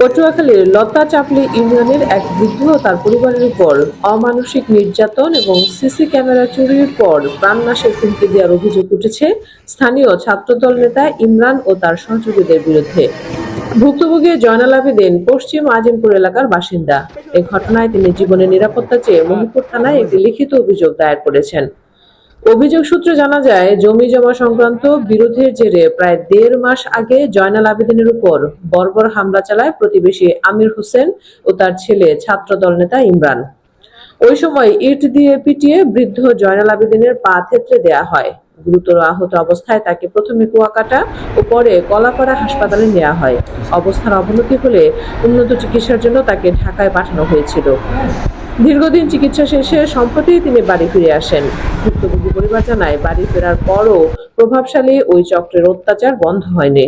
পটুয়াখালীর লতা চাপলি ইউনিয়নের এক বৃদ্ধ ও তার পরিবারের উপর অমানসিক নির্যাতন এবং সিসি ক্যামেরা চুরির পর প্রাণনাশের হুমকি দেওয়ার অভিযোগ উঠেছে স্থানীয় ছাত্রদল নেতা ইমরান ও তার সহযোগীদের বিরুদ্ধে। ভুক্তভোগী জয়নাল আবেদিন পশ্চিম আজিমপুর এলাকার বাসিন্দা। এ ঘটনায় তিনি জীবনের নিরাপত্তা চেয়ে মহিপুর থানায় একটি লিখিত অভিযোগ দায়ের করেছেন। অভিযোগ সূত্রে জানা যায়, জমি জমা সংক্রান্ত বিরোধের জেরে প্রায় ১.৫ মাস আগে জয়নাল আবেদিনের উপর বর্বর হামলা চালায় প্রতিবেশী আমির হোসেন ও তার ছেলে ছাত্রদল নেতা ইমরান। ওই সময় ইট দিয়ে পিটিয়ে বৃদ্ধ জয়নাল আবেদিনের পা থেঁতলে দেয়া হয়। গুরুতর আহত অবস্থায় তাকে প্রথমে কুয়াকাটা ও পরে কলাপাড়া হাসপাতালে নেওয়া হয়। অবস্থার অবনতি হলে উন্নত চিকিৎসার জন্য তাকে ঢাকায় পাঠানো হয়েছিল। দীর্ঘদিন চিকিৎসা শেষে সম্প্রতি তিনি বাড়ি ফিরে আসেন। ভুক্তভোগী পরিবার জানায়, বাড়ি ফেরার পরও প্রভাবশালী ওই চক্রের অত্যাচার বন্ধ হয়নি।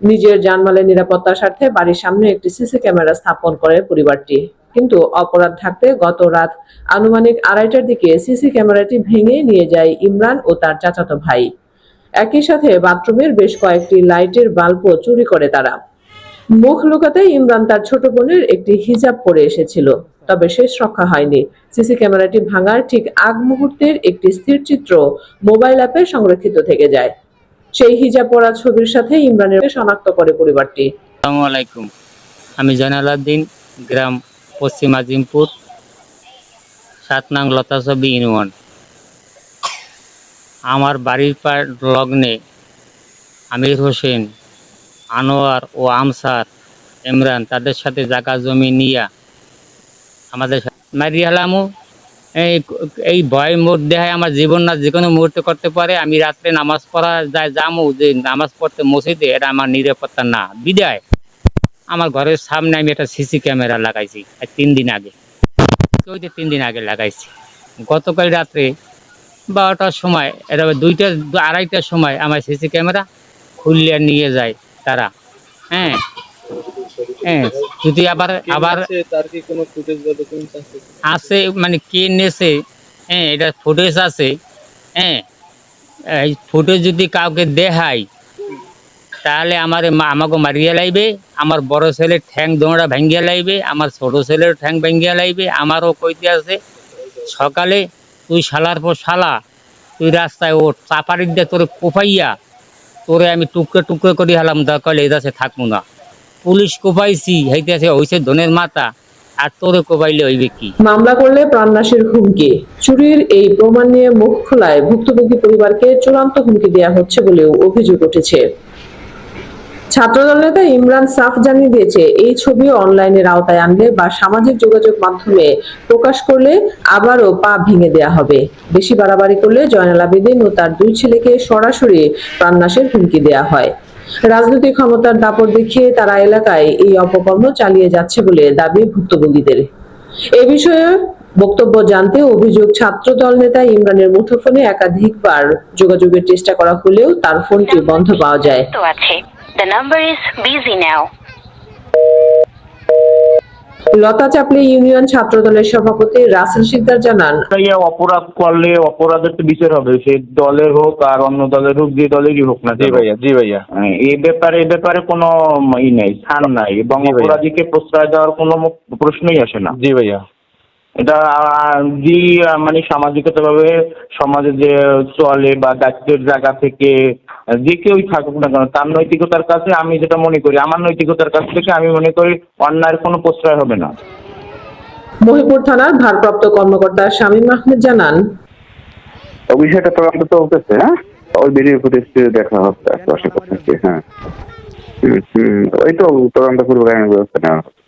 নিজের জানমালের নিরাপত্তার স্বার্থে বাড়ির সামনে একটি সিসি ক্যামেরা স্থাপন করে পরিবারটি, কিন্তু অপরাধ ঢাকতে গত রাত আনুমানিক ২:৩০টার দিকে সিসি ক্যামেরাটি ভেঙে নিয়ে যায় ইমরান ও তার চাচাতো ভাই। একই সাথে বাথরুমের বেশ কয়েকটি লাইটের বাল্বও চুরি করে তারা। মুখ লুকাতে ইমরান তার ছোট বোনের একটি হিজাব পরে এসেছিল, তবে শেষ রক্ষা হয়নি। সিসি ক্যামেরাটি ভাঙার ঠিক আগ মুহূর্তের একটি স্থিরচিত্র মোবাইল অ্যাপে সংরক্ষিত থেকে যায়। সেই হিজাব পরা ছবির সাথে ইমরানের শনাক্ত করে পরিবারটি। আসসালামু আলাইকুম, আমি জয়নাল আবেদিন, গ্রাম পশ্চিম আজিমপুর, ৭ নং লতাছবি ইউনিয়ন। আমার বাড়ির লগ্নে আমির হোসেন, আনোয়ার ও আমসার, ইমরান তাদের সাথে জায়গা জমি নিয়ে আমাদের মারি হালামু। এই ভয়ের মধ্যে আমার জীবন না যে কোনো মুহূর্তে করতে পারে। আমি রাত্রে নামাজ পড়া যামু, যে নামাজ পড়তে মসজিদে, এটা আমার নিরাপত্তা না বিদায় আমার ঘরের সামনে আমি একটা সিসি ক্যামেরা লাগাইছি ৩ দিন আগে। ৩ দিন আগে লাগাইছি। গতকাল রাত্রে ১২টার সময়, এটা ২টা ২:৩০টার সময় আমার সিসি ক্যামেরা খুললে নিয়ে যায় তারা। হ্যাঁ হ্যাঁ যদি আবার তার কি কোনো ফুটেজ বা ডকুমেন্টস আছে? আছে, মানে কে নেছে, হ্যাঁ এটা ফুটেজ আছে। হ্যাঁ এই ফুটেজ যদি কাউকে দেখায় তাহলে আমাকে মারিয়া লাইবে, আমার বড় ছেলের ঠ্যাং দোঁড়া ভাঙ্গিয়া লাইবে, আমার ছোট ছেলের ঠ্যাং ভাঙ্গিয়া লাইবে। আমারও কইতে আছে, সকালে তুই শালার পর শালা, তুই রাস্তায় ওঠ, চাপাড়ির দিয়ে তোরে কোপাইয়া তোরে আমি টুকরো টুকরো করে হালাম, দরকার এদাসে থাকবো না। পুলিশ কোপাইছি, হইতেছে হইছে ধনের মাথা, আর তোরে কোপাইলে হইবে কি? মামলা করলে প্রাণনাশের হুমকি। চুরির এই প্রমাণ নিয়ে মুখ খোলায় ভুক্তভোগী পরিবারকে চূড়ান্ত হুমকি দেওয়া হচ্ছে বলেও অভিযোগ উঠেছে। ছাত্রদল নেতা ইমরান সাফ জানিয়ে দিয়েছে, এই ছবিও অনলাইনের আওতায় আনলে বা সামাজিক যোগাযোগ মাধ্যমে প্রকাশ করলে আবারও পা ভেঙে দেয়া হবে। বেশি বাড়াবাড়ি করলে জয়নাল আবেদিন ও তার ২ ছেলেকে সরাসরি প্রাণনাশের হুমকি দেয়া হয়। রাজনৈতিক ক্ষমতার দাপট দেখিয়ে তারা এলাকায় এই অপকর্ম চালিয়ে যাচ্ছে বলে দাবি ভুক্তভোগীদের। এ বিষয়ে বক্তব্য জানতে অভিযোগ, ছাত্রদল নেতা ইমরানের মুঠোফোনে একাধিকবার যোগাযোগের চেষ্টা করা হলেও তার ফোনটি বন্ধ পাওয়া যায়। লতা চাপলি ইউনিয়ন ছাত্রদলের সভাপতি রাসেল শিকদার জানান, অপরাধ করলে অপরাধের তো বিচার হবে, সে দলের হোক আর অন্য দলের হোক, যে দলেরই হোক না। জি ভাইয়া এই ব্যাপারে কোনো ই নেই, ছাড় নাই, এবং অপরাধীকে প্রশ্রয় দেওয়ার কোনো প্রশ্নই আসে না। জি ভাইয়া, এটা যে মানে সামাজিকতা ভাবে সমাজে যে চলে বা দায়িত্বের জায়গা থেকে যে কেউই থাকুক না কেন, তার নৈতিকতার কাছে আমি যেটা মনে করি, আমার নৈতিকতার কাছ থেকে আমি মনে করি অন্যায়ের কোনো প্রশ্রয় হবে না। মহিপুর থানার ভারপ্রাপ্ত কর্মকর্তা শামীম আহমেদ জানান, বিষয়টা তদন্ত চলতেছে। হ্যাঁ, ওই ভিডিও ফুটেজ দেখা হচ্ছে আশেপাশে। হ্যাঁ, ওই তো তদন্ত পূর্বক ব্যবস্থা নেওয়া হচ্ছে।